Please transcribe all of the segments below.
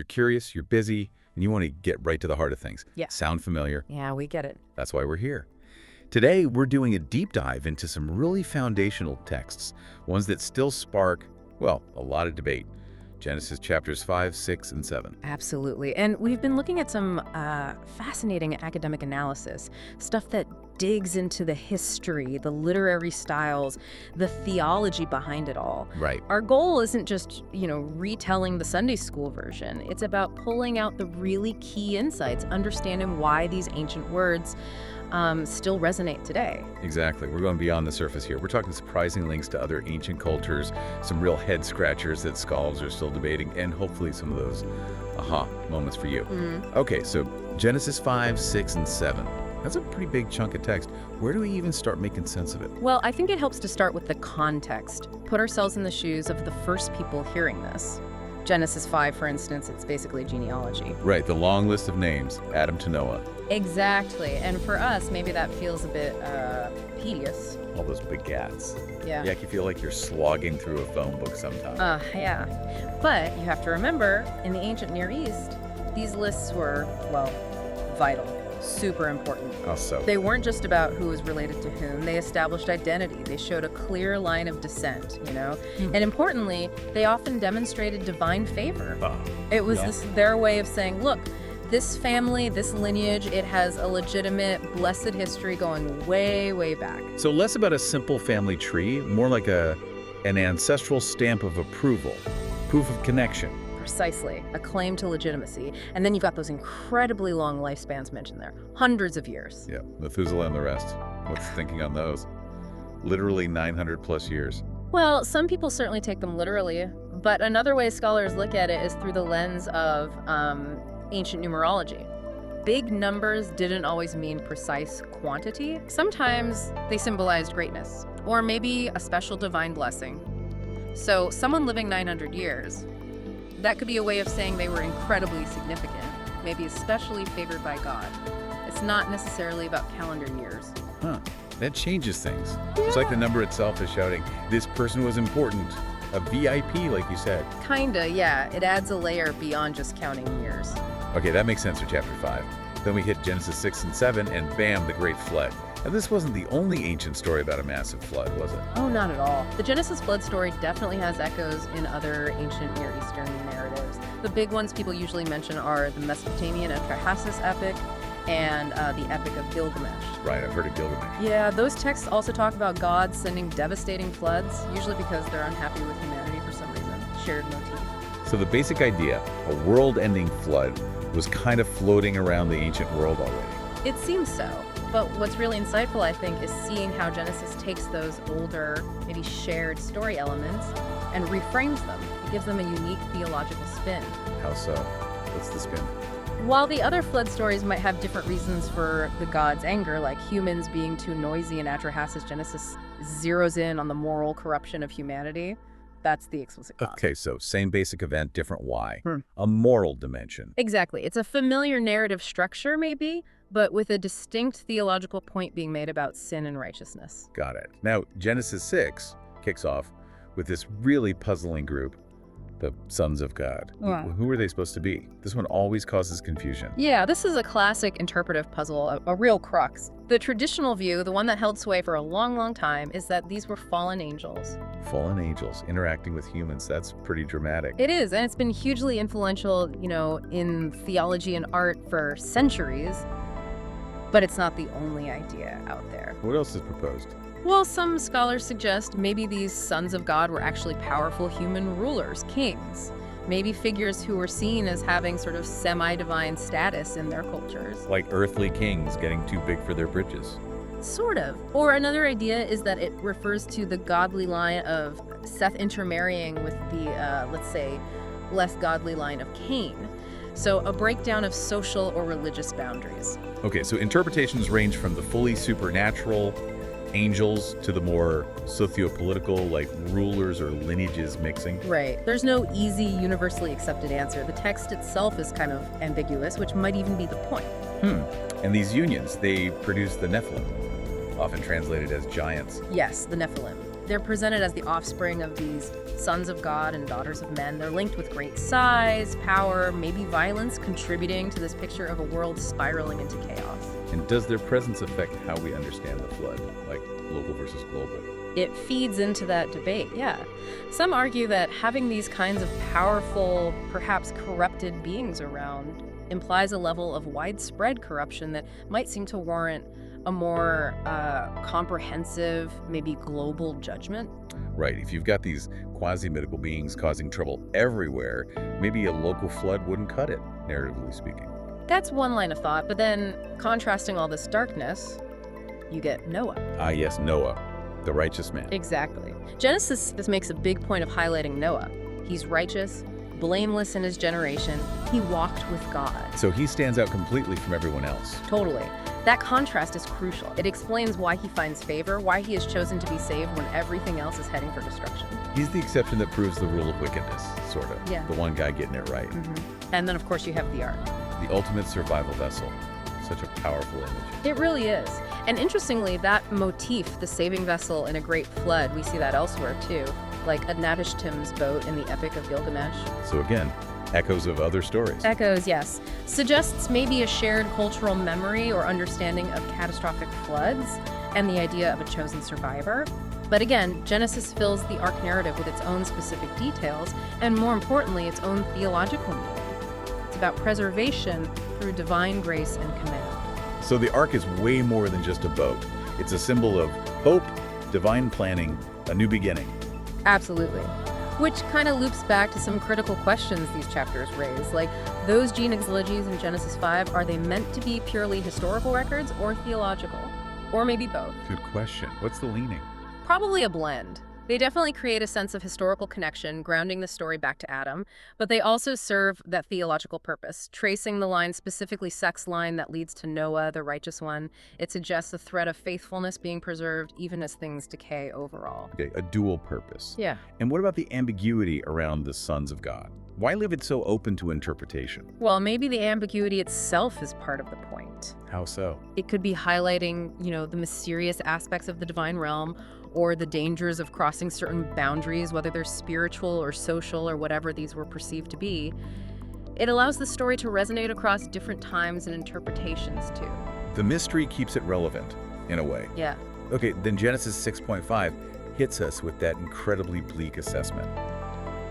You're curious, you're busy, and you want to get right to the heart of things. Yeah. Sound familiar? Yeah, we get it. That's why we're here. Today, we're doing a deep dive into some really foundational texts, ones that still spark, well, a lot of debate. Genesis chapters 5, 6, and 7. Absolutely. And we've been looking at some fascinating academic analysis, stuff that digs into the history, the literary styles, the theology behind it all. Right. Our goal isn't just, retelling the Sunday school version. It's about pulling out the really key insights, understanding why these ancient words still resonate today. Exactly. We're going beyond the surface here. We're talking surprising links to other ancient cultures, some real head scratchers that scholars are still debating, and hopefully some of those aha moments for you. Okay, so Genesis 5, 6, and 7. That's a pretty big chunk of text. Where do we even start making sense of it? Well, I think it helps to start with the context. Put ourselves in the shoes of the first people hearing this. Genesis 5, for instance, it's basically genealogy. Right, the long list of names, Adam to Noah. Exactly. And for us, maybe that feels a bit tedious. All those begats. Yeah. Yeah, you feel like you're slogging through a phone book sometimes. Yeah. But you have to remember, in the ancient Near East, these lists were, well, vital. Super important. How so? They weren't just about who was related to whom. They established identity. They showed a clear line of descent, And importantly, they often demonstrated divine favor. It was their way of saying, look, this family, this lineage, it has a legitimate, blessed history going way, way back. So less about a simple family tree, more like an ancestral stamp of approval, proof of connection. Precisely. A claim to legitimacy. And then you've got those incredibly long lifespans mentioned there. Hundreds of years. Yeah, Methuselah and the rest. What's thinking on those? Literally 900 plus years. Well, some people certainly take them literally, but another way scholars look at it is through the lens of ancient numerology. Big numbers didn't always mean precise quantity. Sometimes they symbolized greatness, or maybe a special divine blessing. So someone living 900 years, that could be a way of saying they were incredibly significant, maybe especially favored by God. It's not necessarily about calendar years. That changes things. It's like the number itself is shouting, this person was important. A VIP, like you said. Kinda, yeah. It adds a layer beyond just counting years. Okay, that makes sense for chapter 5. Then we hit Genesis 6 and 7, and bam, the Great Flood. Now, this wasn't the only ancient story about a massive flood, was it? Oh, not at all. The Genesis flood story definitely has echoes in other ancient Near Eastern narratives. The big ones people usually mention are the Mesopotamian Atrahasis epic and the Epic of Gilgamesh. Right, I've heard of Gilgamesh. Yeah, those texts also talk about God sending devastating floods, usually because they're unhappy with humanity for some reason. Shared motif. So the basic idea, a world-ending flood, was kind of floating around the ancient world already. It seems so. But what's really insightful, I think, is seeing how Genesis takes those older, maybe shared story elements and reframes them. It gives them a unique theological spin. How so? What's the spin? While the other flood stories might have different reasons for the god's anger, like humans being too noisy and Atrahasis, Genesis zeroes in on the moral corruption of humanity. That's the explicit cause. Okay, so same basic event, different why. A moral dimension. Exactly. It's a familiar narrative structure, maybe, but with a distinct theological point being made about sin and righteousness. Got it. Now, Genesis 6 kicks off with this really puzzling group, the sons of God. Yeah. Who are they supposed to be? This one always causes confusion. Yeah, this is a classic interpretive puzzle, a real crux. The traditional view, the one that held sway for a long, long time, is that these were fallen angels. Fallen angels interacting with humans. That's pretty dramatic. It is, and it's been hugely influential, in theology and art for centuries. But it's not the only idea out there. What else is proposed? Well, some scholars suggest maybe these sons of God were actually powerful human rulers, kings. Maybe figures who were seen as having sort of semi-divine status in their cultures. Like earthly kings getting too big for their britches. Sort of. Or another idea is that it refers to the godly line of Seth intermarrying with the, let's say, less godly line of Cain. So a breakdown of social or religious boundaries. Okay, so interpretations range from the fully supernatural angels to the more socio-political, like rulers or lineages mixing. Right. There's no easy, universally accepted answer. The text itself is kind of ambiguous, which might even be the point. And these unions, they produce the Nephilim, often translated as giants. Yes, the Nephilim. They're presented as the offspring of these sons of God and daughters of men. They're linked with great size, power, maybe violence, contributing to this picture of a world spiraling into chaos. And does their presence affect how we understand the flood, like local versus global? It feeds into that debate, yeah. Some argue that having these kinds of powerful, perhaps corrupted beings around implies a level of widespread corruption that might seem to warrant a more comprehensive, maybe global judgment. Right. If you've got these quasi-mythical beings causing trouble everywhere, maybe a local flood wouldn't cut it, narratively speaking. That's one line of thought, but then contrasting all this darkness, you get Noah. Ah, yes, Noah, the righteous man. Exactly. Genesis makes a big point of highlighting Noah. He's righteous, blameless in his generation. He walked with God. So he stands out completely from everyone else. Totally. That contrast is crucial. It explains why he finds favor, why he is chosen to be saved when everything else is heading for destruction. He's the exception that proves the rule of wickedness, sort of. Yeah. The one guy getting it right. And then, of course, you have the ark. The ultimate survival vessel. Such a powerful image. It really is. And interestingly, that motif, the saving vessel in a great flood, we see that elsewhere too, like Adnabishtim's boat in the Epic of Gilgamesh. So again, echoes of other stories. Echoes, yes. Suggests maybe a shared cultural memory or understanding of catastrophic floods and the idea of a chosen survivor. But again, Genesis fills the ark narrative with its own specific details and, more importantly, its own theological meaning. It's about preservation through divine grace and command. So the ark is way more than just a boat. It's a symbol of hope, divine planning, a new beginning. Absolutely. Which kind of loops back to some critical questions these chapters raise, like those genealogies in Genesis 5, are they meant to be purely historical records or theological? Or maybe both? Good question. What's the leaning? Probably a blend. They definitely create a sense of historical connection, grounding the story back to Adam, but they also serve that theological purpose, tracing the line, specifically sex line that leads to Noah, the righteous one. It suggests a thread of faithfulness being preserved even as things decay overall. Okay, a dual purpose. Yeah. And what about the ambiguity around the sons of God? Why leave it so open to interpretation? Well, maybe the ambiguity itself is part of the point. How so? It could be highlighting, the mysterious aspects of the divine realm, or the dangers of crossing certain boundaries, whether they're spiritual or social or whatever these were perceived to be. It allows the story to resonate across different times and interpretations, too. The mystery keeps it relevant, in a way. Yeah. Okay, then Genesis 6.5 hits us with that incredibly bleak assessment.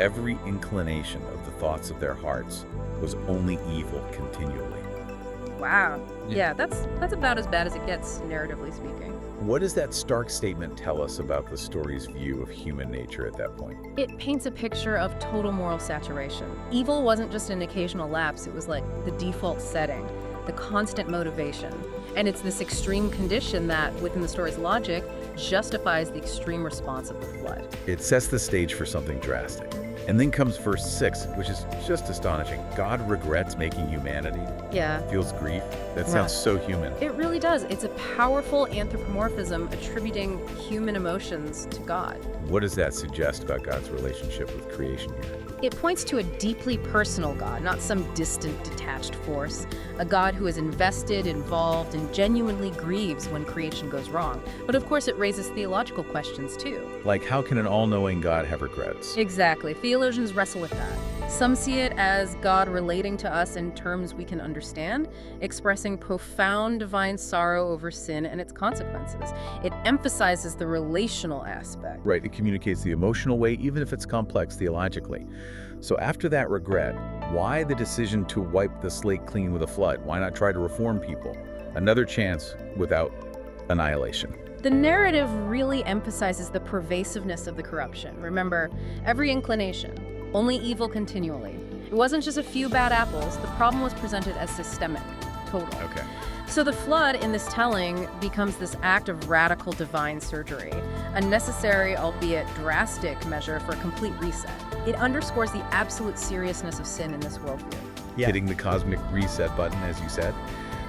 Every inclination of the thoughts of their hearts was only evil continually. Wow. Yeah, that's about as bad as it gets, narratively speaking. What does that stark statement tell us about the story's view of human nature at that point? It paints a picture of total moral saturation. Evil wasn't just an occasional lapse, it was like the default setting, the constant motivation. And it's this extreme condition that, within the story's logic, justifies the extreme response of the flood. It sets the stage for something drastic. And then comes verse 6, which is just astonishing. God regrets making humanity. Yeah. Feels grief. That sounds so human. It really does. It's a powerful anthropomorphism attributing human emotions to God. What does that suggest about God's relationship with creation here? It points to a deeply personal God, not some distant, detached force. A God who is invested, involved, and genuinely grieves when creation goes wrong. But of course, it raises theological questions too. Like, how can an all-knowing God have regrets? Exactly. Theologians wrestle with that. Some see it as God relating to us in terms we can understand, expressing profound divine sorrow over sin and its consequences. It emphasizes the relational aspect. Right, it communicates the emotional way, even if it's complex theologically. So after that regret, why the decision to wipe the slate clean with a flood? Why not try to reform people? Another chance without annihilation. The narrative really emphasizes the pervasiveness of the corruption. Remember, every inclination, only evil continually. It wasn't just a few bad apples. The problem was presented as systemic, total. Okay. So the flood in this telling becomes this act of radical divine surgery, a necessary, albeit drastic, measure for a complete reset. It underscores the absolute seriousness of sin in this worldview. Yeah. Hitting the cosmic reset button, as you said.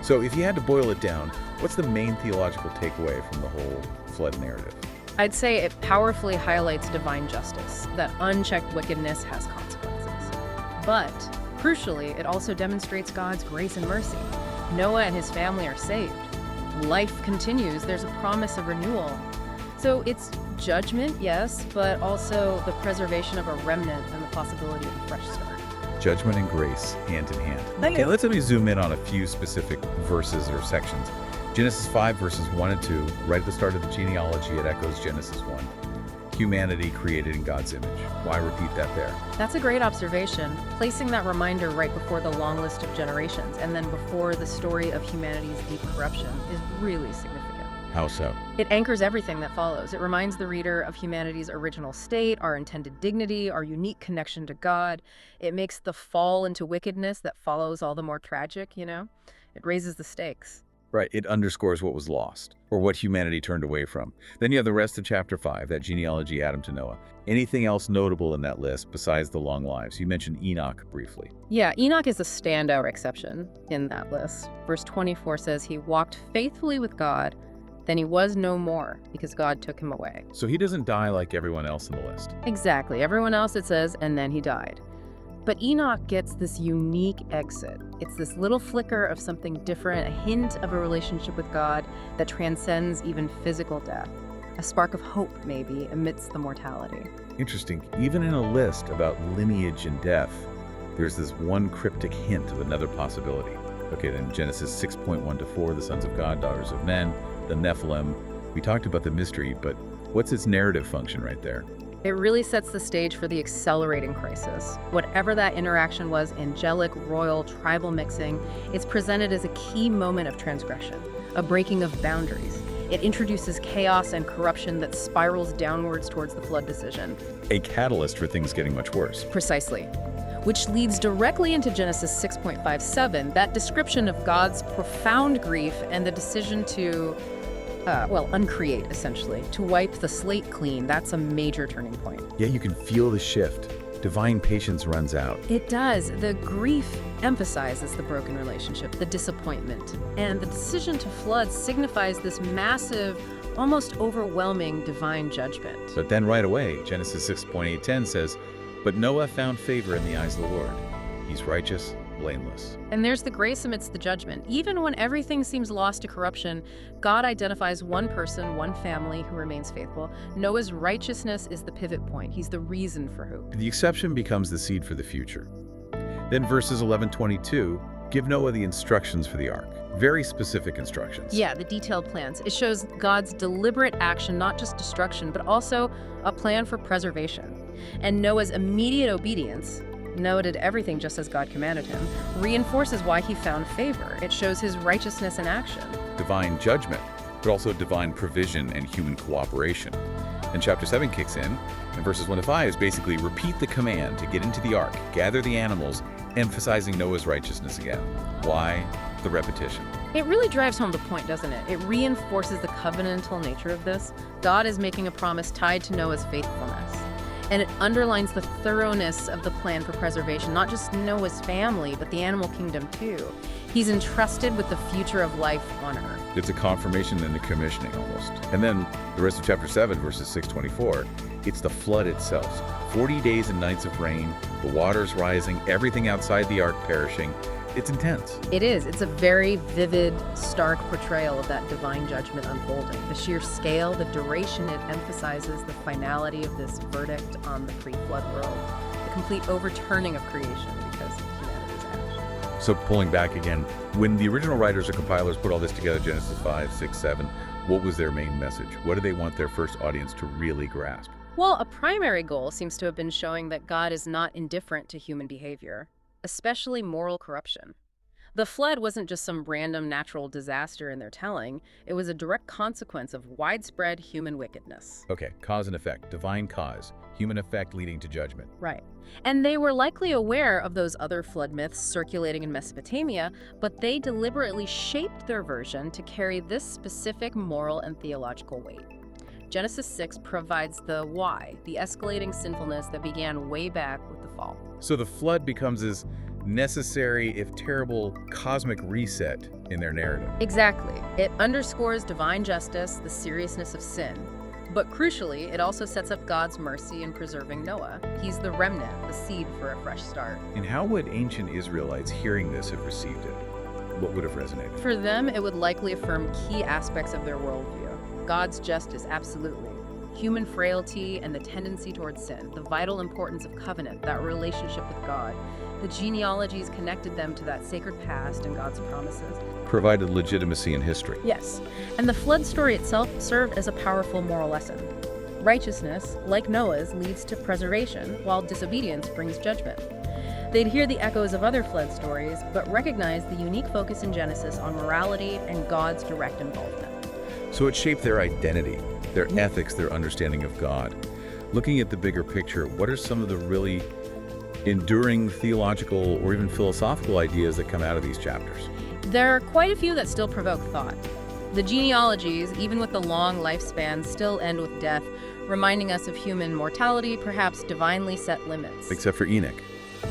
So if you had to boil it down, what's the main theological takeaway from the whole flood narrative? I'd say it powerfully highlights divine justice, that unchecked wickedness has consequences. But, crucially, it also demonstrates God's grace and mercy. Noah and his family are saved. Life continues. There's a promise of renewal. So it's Judgment, yes, but also the preservation of a remnant and the possibility of a fresh start. Judgment and grace, hand in hand. Okay. Okay, let me zoom in on a few specific verses or sections. Genesis 5, verses 1 and 2, right at the start of the genealogy, it echoes Genesis 1. Humanity created in God's image. Why repeat that there? That's a great observation, placing that reminder right before the long list of generations and then before the story of humanity's deep corruption is really significant. How so? It anchors everything that follows. It reminds the reader of humanity's original state, our intended dignity, our unique connection to God. It makes the fall into wickedness that follows all the more tragic, It raises the stakes. Right, it underscores what was lost, or what humanity turned away from. Then you have the rest of chapter 5, that genealogy, Adam to Noah. Anything else notable in that list besides the long lives? You mentioned Enoch briefly. Yeah, Enoch is a standout exception in that list. Verse 24 says he walked faithfully with God, then he was no more because God took him away. So he doesn't die like everyone else in the list. Exactly. Everyone else, it says, and then he died. But Enoch gets this unique exit. It's this little flicker of something different, a hint of a relationship with God that transcends even physical death. A spark of hope, maybe, amidst the mortality. Interesting. Even in a list about lineage and death, there's this one cryptic hint of another possibility. Okay, then Genesis 6.1 to 4, the sons of God, daughters of men, the Nephilim. We talked about the mystery, but what's its narrative function right there? It really sets the stage for the accelerating crisis. Whatever that interaction was, angelic, royal, tribal mixing, it's presented as a key moment of transgression, a breaking of boundaries. It introduces chaos and corruption that spirals downwards towards the flood decision. A catalyst for things getting much worse. Precisely. Which leads directly into Genesis 6.57, that description of God's profound grief and the decision to uncreate, essentially, to wipe the slate clean. That's a major turning point. Yeah, you can feel the shift. Divine patience runs out. It does. The grief emphasizes the broken relationship, the disappointment, and the decision to flood signifies this massive, almost overwhelming divine judgment. But then right away, Genesis 6.810 says, "But Noah found favor in the eyes of the Lord. He's righteous, blameless." And there's the grace amidst the judgment. Even when everything seems lost to corruption, God identifies one person, one family who remains faithful. Noah's righteousness is the pivot point. He's the reason for hope. The exception becomes the seed for the future. Then verses 11-22 give Noah the instructions for the ark. Very specific instructions. Yeah, the detailed plans. It shows God's deliberate action, not just destruction, but also a plan for preservation. And Noah's immediate obedience, Noah did everything just as God commanded him, reinforces why he found favor. It shows his righteousness in action. Divine judgment, but also divine provision and human cooperation. And chapter 7 kicks in, and verses 1 to 5 is basically repeat the command to get into the ark, gather the animals, emphasizing Noah's righteousness again. Why the repetition? It really drives home the point, doesn't it? It reinforces the covenantal nature of this. God is making a promise tied to Noah's faithfulness. And it underlines the thoroughness of the plan for preservation, not just Noah's family, but the animal kingdom too. He's entrusted with the future of life on earth. It's a confirmation and a commissioning almost. And then the rest of chapter 7, verses 6-24, it's the flood itself. 40 days and nights of rain, the waters rising, everything outside the ark perishing. It's intense. It is. It's a very vivid, stark portrayal of that divine judgment unfolding. The sheer scale, the duration, it emphasizes the finality of this verdict on the pre-flood world, the complete overturning of creation because of humanity's action. So pulling back again, when the original writers or compilers put all this together, Genesis 5, 6, 7, what was their main message? What do they want their first audience to really grasp? Well, a primary goal seems to have been showing that God is not indifferent to human behavior, especially moral corruption. The flood wasn't just some random natural disaster in their telling. It was a direct consequence of widespread human wickedness. Okay, cause and effect, divine cause, human effect leading to judgment. Right. And they were likely aware of those other flood myths circulating in Mesopotamia, but they deliberately shaped their version to carry this specific moral and theological weight. Genesis 6 provides the why, the escalating sinfulness that began way back with the fall. So the flood becomes this necessary, if terrible, cosmic reset in their narrative. Exactly. It underscores divine justice, the seriousness of sin. But crucially, it also sets up God's mercy in preserving Noah. He's the remnant, the seed for a fresh start. And how would ancient Israelites hearing this have received it? What would have resonated? For them, it would likely affirm key aspects of their worldview. God's justice, absolutely. human frailty and the tendency towards sin, the vital importance of covenant, that relationship with God. The genealogies connected them to that sacred past and God's promises. Provided legitimacy in history. Yes, and the flood story itself served as a powerful moral lesson. Righteousness, like Noah's, leads to preservation, while disobedience brings judgment. They'd hear the echoes of other flood stories, but recognize the unique focus in Genesis on morality and God's direct involvement. So it shaped their identity, their ethics, their understanding of God. Looking at the bigger picture, what are some of the really enduring theological or even philosophical ideas that come out of these chapters? There are quite a few that still provoke thought. The genealogies, even with the long lifespan, still end with death, reminding us of human mortality, perhaps divinely set limits. Except for Enoch.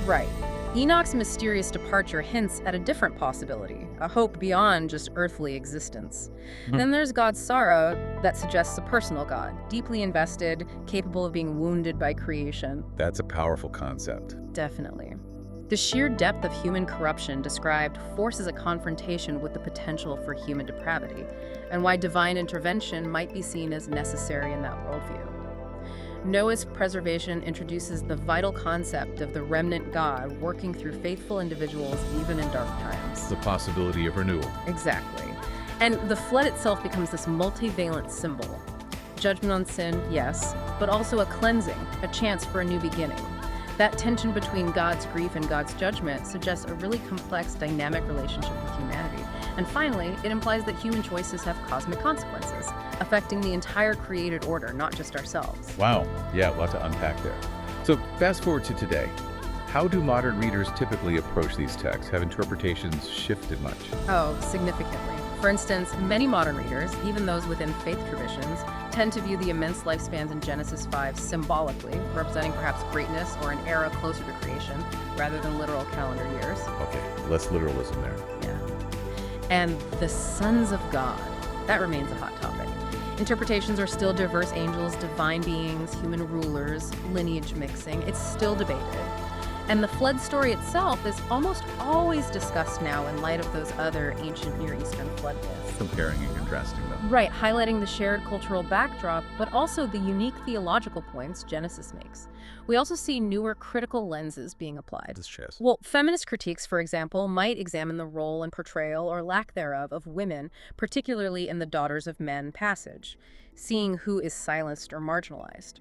Right. Enoch's mysterious departure hints at a different possibility, a hope beyond just earthly existence. Then there's God's sorrow that suggests a personal God, deeply invested, capable of being wounded by creation. That's a powerful concept. Definitely. The sheer depth of human corruption described forces a confrontation with the potential for human depravity, and why divine intervention might be seen as necessary in that worldview. Noah's preservation introduces the vital concept of the remnant God working through faithful individuals even in dark times. The possibility of renewal. Exactly. And the flood itself becomes this multivalent symbol. Judgment on sin, yes, but also a cleansing, a chance for a new beginning. That tension between God's grief and God's judgment suggests a really complex, dynamic relationship with humanity. And finally, it implies that human choices have cosmic consequences, affecting the entire created order, not just ourselves. Wow. Yeah, a lot to unpack there. So fast forward to today. How do modern readers typically approach these texts? Have interpretations shifted much? Oh, significantly. For instance, many modern readers, even those within faith traditions, tend to view the immense lifespans in Genesis 5 symbolically, representing perhaps greatness or an era closer to creation, rather than literal calendar years. Okay, less literalism there. Yeah. And the sons of God, that remains a hot topic. Interpretations are still diverse angels, divine beings, human rulers, lineage mixing. It's still debated. And the flood story itself is almost always discussed now in light of those other ancient Near Eastern flood myths. Comparing and contrasting them. Right, highlighting the shared cultural backdrop, but also the unique theological points Genesis makes. We also see newer critical lenses being applied. This chess. Well, feminist critiques, for example, might examine the role and portrayal, or lack thereof, of women, particularly in the Daughters of Men passage, seeing who is silenced or marginalized.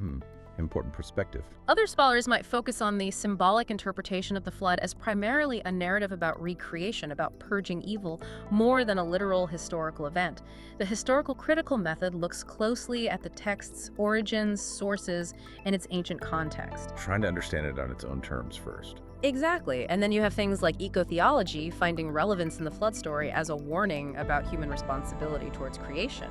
Important perspective. Other scholars might focus on the symbolic interpretation of the flood as primarily a narrative about recreation, about purging evil, more than a literal historical event. The historical critical method looks closely at the text's origins, sources, and its ancient context. Trying to understand it on its own terms first. Exactly. And then you have things like eco-theology finding relevance in the flood story as a warning about human responsibility towards creation.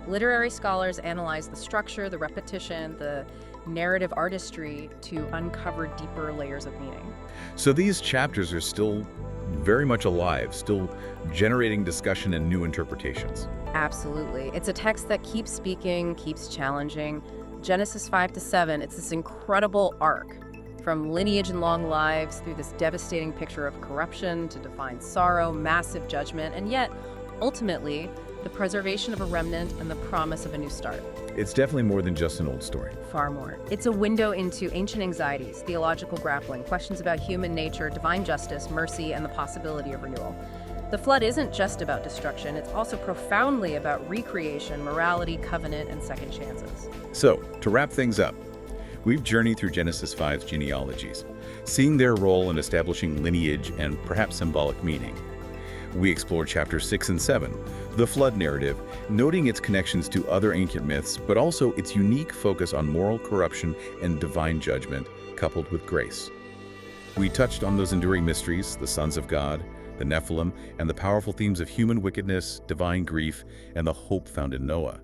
Literary scholars analyze the structure, the repetition, the narrative artistry to uncover deeper layers of meaning. So these chapters are still very much alive, still generating discussion and new interpretations. Absolutely. It's a text that keeps speaking, keeps challenging. Genesis 5 to 7, it's this incredible arc. From lineage and long lives through this devastating picture of corruption to divine sorrow, massive judgment, and yet, ultimately, the preservation of a remnant and the promise of a new start. It's definitely more than just an old story. Far more. It's a window into ancient anxieties, theological grappling, questions about human nature, divine justice, mercy, and the possibility of renewal. The flood isn't just about destruction, it's also profoundly about recreation, morality, covenant, and second chances. So, to wrap things up, we've journeyed through Genesis 5's genealogies, seeing their role in establishing lineage and perhaps symbolic meaning. We explore chapters 6 and 7, the flood narrative, noting its connections to other ancient myths, but also its unique focus on moral corruption and divine judgment, coupled with grace. We touched on those enduring mysteries, the sons of God, the Nephilim, and the powerful themes of human wickedness, divine grief, and the hope found in Noah.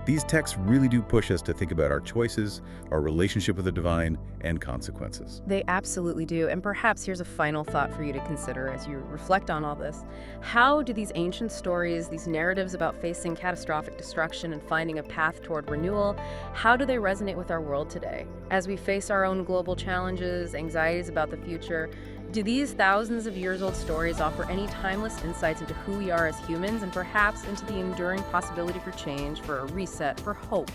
These texts really do push us to think about our choices, our relationship with the divine, and consequences. They absolutely do. And perhaps here's a final thought for you to consider as you reflect on all this. How do these ancient stories, these narratives about facing catastrophic destruction and finding a path toward renewal, how do they resonate with our world today? As we face our own global challenges, anxieties about the future, do these thousands of years old stories offer any timeless insights into who we are as humans and perhaps into the enduring possibility for change, for a reset, for hope?